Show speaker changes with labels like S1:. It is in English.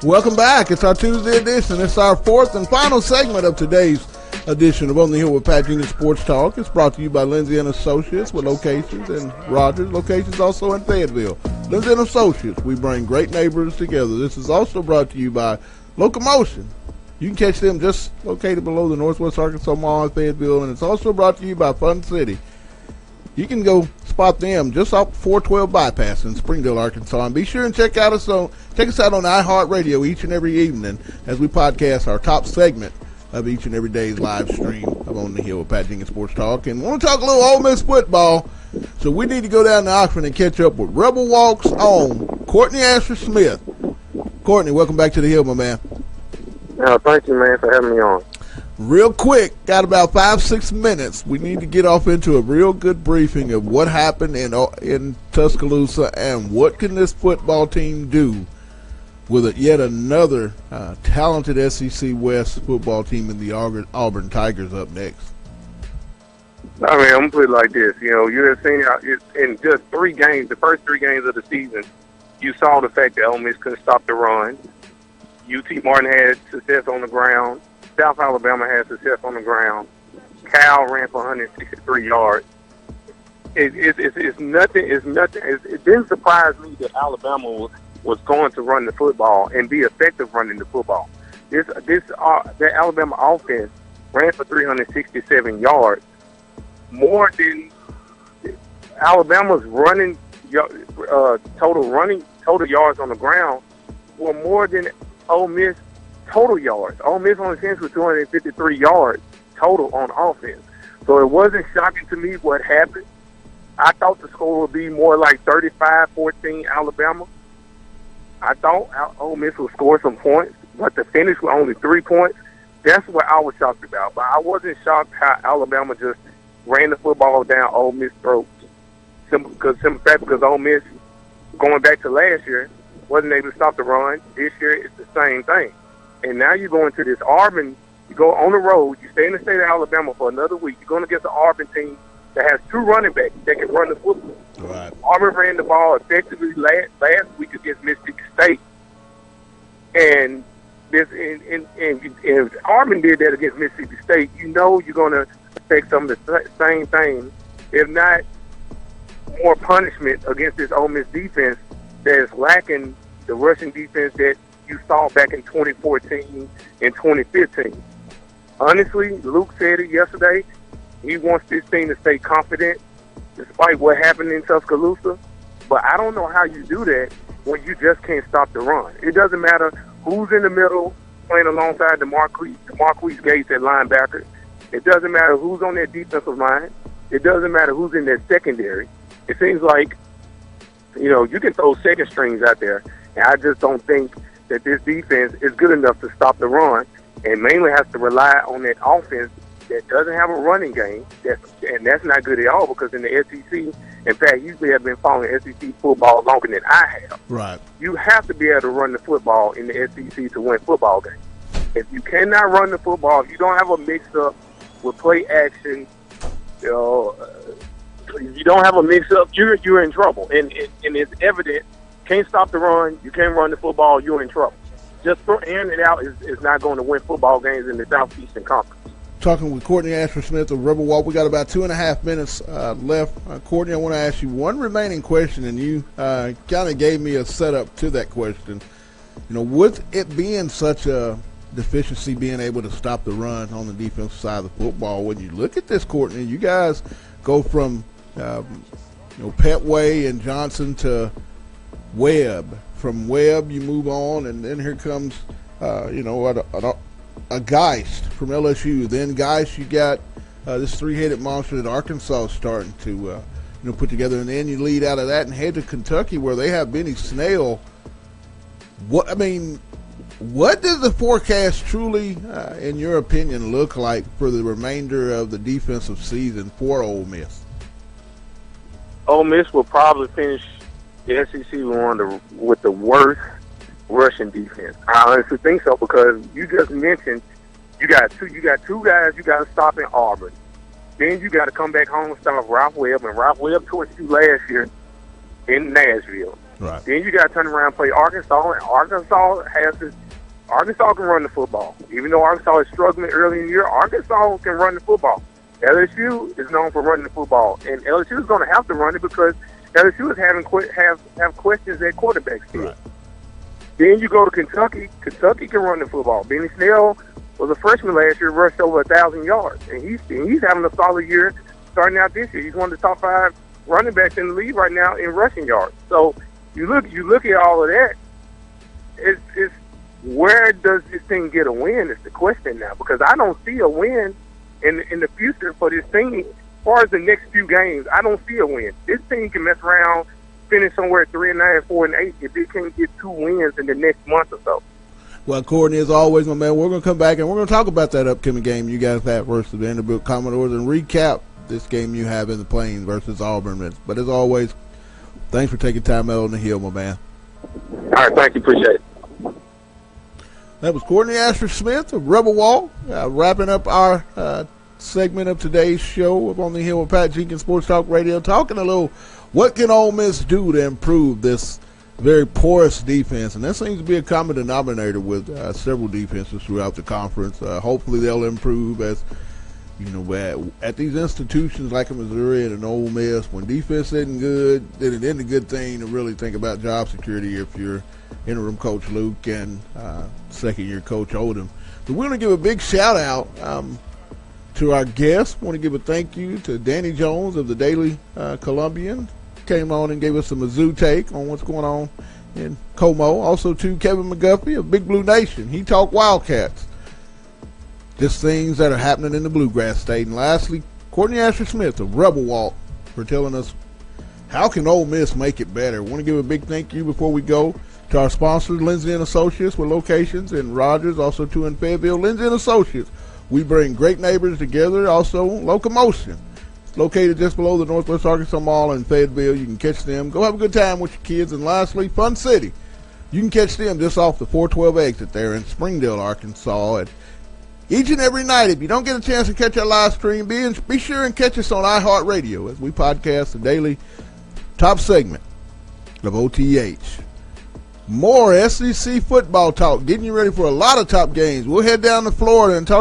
S1: Welcome back. It's our Tuesday edition. It's our fourth and final segment of today's edition of On the Hill with Pat Jr. Sports Talk. It's brought to you by Lindsay & Associates with locations in Rogers, locations also in Fayetteville. Lindsay & Associates, we bring great neighbors together. This is also brought to you by Locomotion. You can catch them just located below the Northwest Arkansas Mall in Fayetteville, and it's also brought to you by Fun City. You can go spot them just off 412 Bypass in Springdale, Arkansas. And be sure and check us out on iHeartRadio each and every evening as we podcast our top segment of each and every day's live stream of On the Hill with Pat Jenkins Sports Talk. And we want to talk a little Ole Miss football, so we need to go down to Oxford and catch up with Rebel Walks on Courtney Asher Smith. Courtney, welcome back to the Hill, my man.
S2: Thank you, man, for having me on.
S1: Real quick, got about 5-6 minutes. We need to get off into a real good briefing of what happened in Tuscaloosa and what can this football team do with yet another talented SEC West football team in the Auburn Tigers up next.
S2: I mean, I'm going to put it like this. You know, you have seen in just 3 games, the first 3 games of the season, you saw the fact that Ole Miss couldn't stop the run. UT Martin had success on the ground. South Alabama had success on the ground. Cal ran for 163 yards. It's nothing. It didn't surprise me that Alabama was going to run the football and be effective running the football. The Alabama offense ran for 367 yards, more than Alabama's total yards on the ground were more than Ole Miss total yards. Ole Miss only finished with 253 yards total on offense. So it wasn't shocking to me what happened. I thought the score would be more like 35-14 Alabama. I thought Ole Miss would score some points, but the finish with only 3 points, that's what I was shocked about. But I wasn't shocked how Alabama just ran the football down Ole Miss' throats. Simple fact, because Ole Miss, going back to last year, wasn't able to stop the run. This year, it's the same thing. And now you go into this Auburn, you go on the road, you stay in the state of Alabama for another week. You're going to get the Auburn team that has 2 running backs that can run the football.
S1: Right.
S2: Auburn ran the ball effectively last week against Mississippi State. And if Auburn did that against Mississippi State, you know you're going to take some of the same things, if not more punishment against this Ole Miss defense that is lacking the rushing defense that you saw back in 2014 and 2015. Honestly, Luke said it yesterday. He wants this team to stay confident despite what happened in Tuscaloosa. But I don't know how you do that when you just can't stop the run. It doesn't matter who's in the middle playing alongside the Marquise Gates at linebacker. It doesn't matter who's on that defensive line. It doesn't matter who's in that secondary. It seems like, you know, you can throw second strings out there, and I just don't think that this defense is good enough to stop the run, and mainly has to rely on that offense that doesn't have a running game. And that's not good at all, because in the SEC, in fact, usually have been following SEC football longer than I have.
S1: Right.
S2: You have to be able to run the football in the SEC to win football games. If you cannot run the football, if you don't have a mix-up with play action, you know, if you don't have a mix-up, you're in trouble. And it's evident. Can't stop the run. You can't run the football. You're in trouble. Just airing it out is not going to win football games in the Southeastern Conference.
S1: Talking with Courtney Asher Smith of Rebel Walk. We got about 2.5 minutes left. Courtney, I want to ask you one remaining question, and you kind of gave me a setup to that question. You know, with it being such a deficiency, being able to stop the run on the defensive side of the football, when you look at this, Courtney, you guys go from Petway and Johnson to Webb. From Webb, you move on, and then here comes, a Geist from LSU. Then Geist, you got this 3-headed monster that Arkansas is starting to, put together. And then you lead out of that and head to Kentucky, where they have Benny Snell. What does the forecast truly, in your opinion, look like for the remainder of the defensive season for Ole Miss?
S2: Ole Miss will probably finish the SEC with the worst rushing defense. I honestly think so, because you just mentioned you got two guys you got to stop in Auburn. Then you got to come back home and stop Ralph Webb, and Ralph Webb torched you last year in Nashville.
S1: Right.
S2: Then you got to turn around and play Arkansas, and Arkansas can run the football. Even though Arkansas is struggling early in the year, Arkansas can run the football. LSU is known for running the football, and LSU is going to have to run it because LSU is have questions at quarterback still.
S1: Right.
S2: Then you go to Kentucky. Kentucky can run the football. Benny Snell was a freshman last year, rushed over 1,000 yards, and he's having a solid year starting out this year. He's one of the top 5 running backs in the league right now in rushing yards. So you look at all of that. It's where does this team get a win is the question now, because I don't see a win in the future for this team. As far as the next few games, I don't see a win. This team can mess around, finish somewhere at 3-9, 4-8 if they can't get 2 wins in the next month or so.
S1: Well, Courtney, as always, my man, we're going to come back and we're going to talk about that upcoming game you guys have versus the Vanderbilt Commodores and recap this game you have in the Plains versus Auburn. But as always, thanks for taking time out on the hill, my man.
S2: All right, thank you. Appreciate it.
S1: That was Courtney Asher-Smith of Rebel Wall, wrapping up our segment of today's show of On the Hill with Pat Jenkins Sports Talk Radio, talking a little what can Ole Miss do to improve this very porous defense, and that seems to be a common denominator with several defenses throughout the conference. Hopefully they'll improve as, you know, at these institutions like Missouri and an Ole Miss, when defense isn't good, then it isn't a good thing to really think about job security if you're interim coach Luke and second-year coach Odom. So we're going to give a big shout-out to our guests. I want to give a thank you to Danny Jones of the Daily Columbian. Came on and gave us a Mizzou take on what's going on in Como. Also to Kevin McGuffey of Big Blue Nation. He talked Wildcats. Just things that are happening in the Bluegrass State. And lastly, Courtney Asher-Smith of Rebel Walk for telling us how can Ole Miss make it better. I want to give a big thank you before we go to our sponsors, Lindsay & Associates, with locations in Rogers, also two in Fayetteville. Lindsay & Associates, we bring great neighbors together. Also, Locomotion, located just below the Northwest Arkansas Mall in Fayetteville. You can catch them. Go have a good time with your kids. And lastly, Fun City. You can catch them just off the 412 exit there in Springdale, Arkansas. And each and every night, if you don't get a chance to catch our live stream, be sure and catch us on iHeartRadio as we podcast the daily top segment of OTH. More SEC football talk, getting you ready for a lot of top games. We'll head down to Florida and talk